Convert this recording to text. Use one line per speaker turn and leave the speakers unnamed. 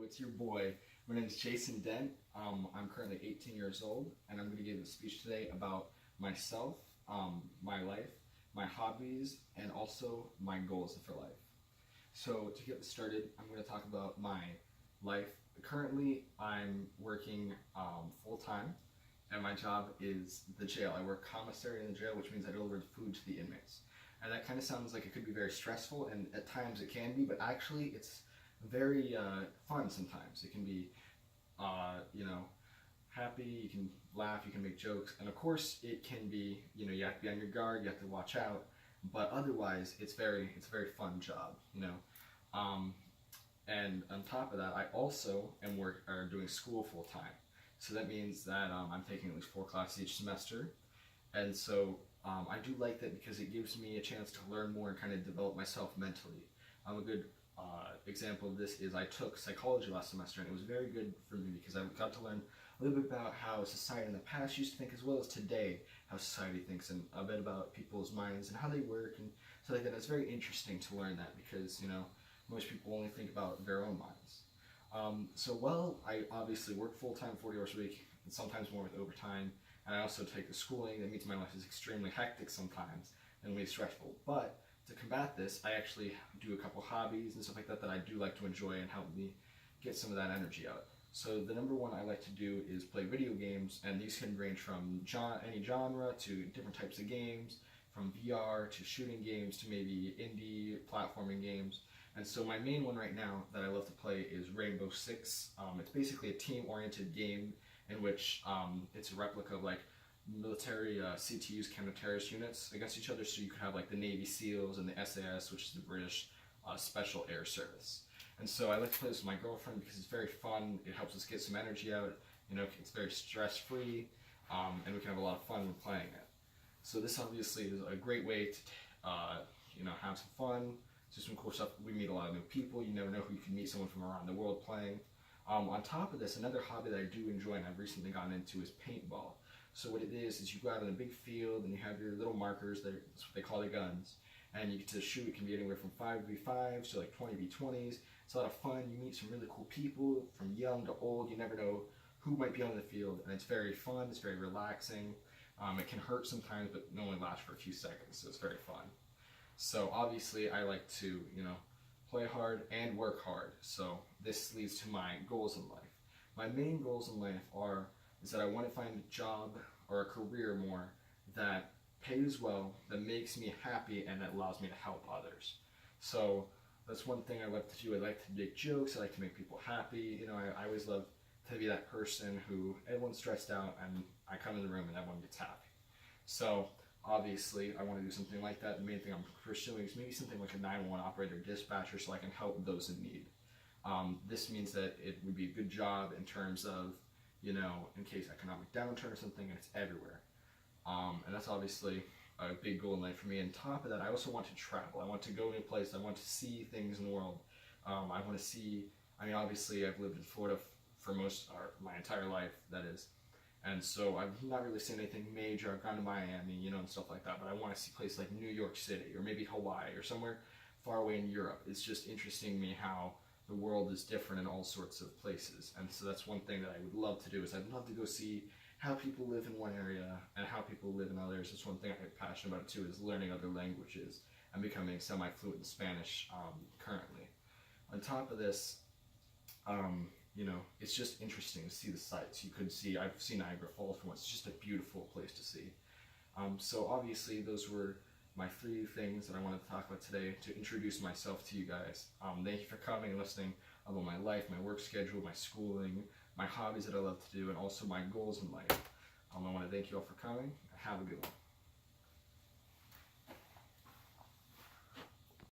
it's your boy. My name is Jason Dent. I'm currently 18 years old, and I'm going to give a speech today about myself, my life, my hobbies, and also my goals for life. So to get started, I'm going to talk about my life. Currently, I'm working full-time, and my job is the jail. I work commissary in the jail, which means I deliver food to the inmates. And that kind of sounds like it could be very stressful, and at times it can be, but actually it's very fun sometimes. It can be, happy, you can laugh, you can make jokes, and of course it can be, you have to be on your guard, you have to watch out, but otherwise it's a very fun job. And on top of that, I also am doing school full time. So that means that I'm taking at least 4 classes each semester, and so I do like that because it gives me a chance to learn more and kind of develop myself mentally. A good example of this is I took psychology last semester, and it was very good for me because I got to learn a little bit about how society in the past used to think, as well as today how society thinks, and a bit about people's minds and how they work and stuff like that. It's very interesting to learn that because most people only think about their own minds. I obviously work full-time, 40 hours a week, and sometimes more with overtime, and I also take the schooling. That means my life is extremely hectic sometimes and really stressful. But to combat this, I actually do a couple hobbies and stuff like that that I do like to enjoy and help me get some of that energy out. So the number one I like to do is play video games, and these can range from any genre to different types of games, from VR to shooting games to maybe indie platforming games. And so my main one right now that I love to play is Rainbow Six. It's basically a team-oriented game in which it's a replica of military CTUs, counter-terrorist units, against each other. So you could have the Navy SEALs and the SAS, which is the British Special Air Service. And so I like to play this with my girlfriend because it's very fun. It helps us get some energy out. It's very stress-free, and we can have a lot of fun when playing it. So this obviously is a great way to have some fun, do some cool stuff. We meet a lot of new people. You never know who you can meet, someone from around the world playing. On top of this, another hobby that I do enjoy and I've recently gotten into is paintball. So what it is you go out in a big field and you have your little markers, that's what they call the guns, and you get to shoot. It can be anywhere from 5v5s to 20v20s. It's a lot of fun. You meet some really cool people from young to old. You never know who might be on the field, and it's very fun. It's very relaxing. It can hurt sometimes, but it only lasts for a few seconds, so it's very fun. So obviously I like to, play hard and work hard. So this leads to my goals in life. My main goals in life is that I want to find a job or a career more that pays well, that makes me happy, and that allows me to help others. So that's one thing I like to do. I like to make jokes. I like to make people happy. I always love to be that person who everyone's stressed out and I come in the room and everyone gets happy. So obviously I want to do something like that. The main thing I'm pursuing is maybe something like a 911 operator dispatcher, so I can help those in need. This means that it would be a good job in terms of, in case economic downturn or something, and it's everywhere. And that's obviously a big goal in life for me. On top of that, I also want to travel. I want to go to a place. I want to see things in the world. I want to see, obviously I've lived in Florida for my entire life, that is. And so I've not really seen anything major. I've gone to Miami, and stuff like that, but I want to see places like New York City or maybe Hawaii or somewhere far away in Europe. It's just interesting to me how the world is different in all sorts of places. And so that's one thing that I would love to do, is I'd love to go see how people live in one area and how people live in others. That's one thing I'm passionate about too, is learning other languages and becoming semi-fluent in Spanish currently. On top of this, it's just interesting to see the sights. I've seen Niagara Falls for once. It's just a beautiful place to see. So obviously those were my 3 things that I wanted to talk about today to introduce myself to you guys. Thank you for coming and listening about my life, my work schedule, my schooling, my hobbies that I love to do, and also my goals in life. I want to thank you all for coming. Have a good one.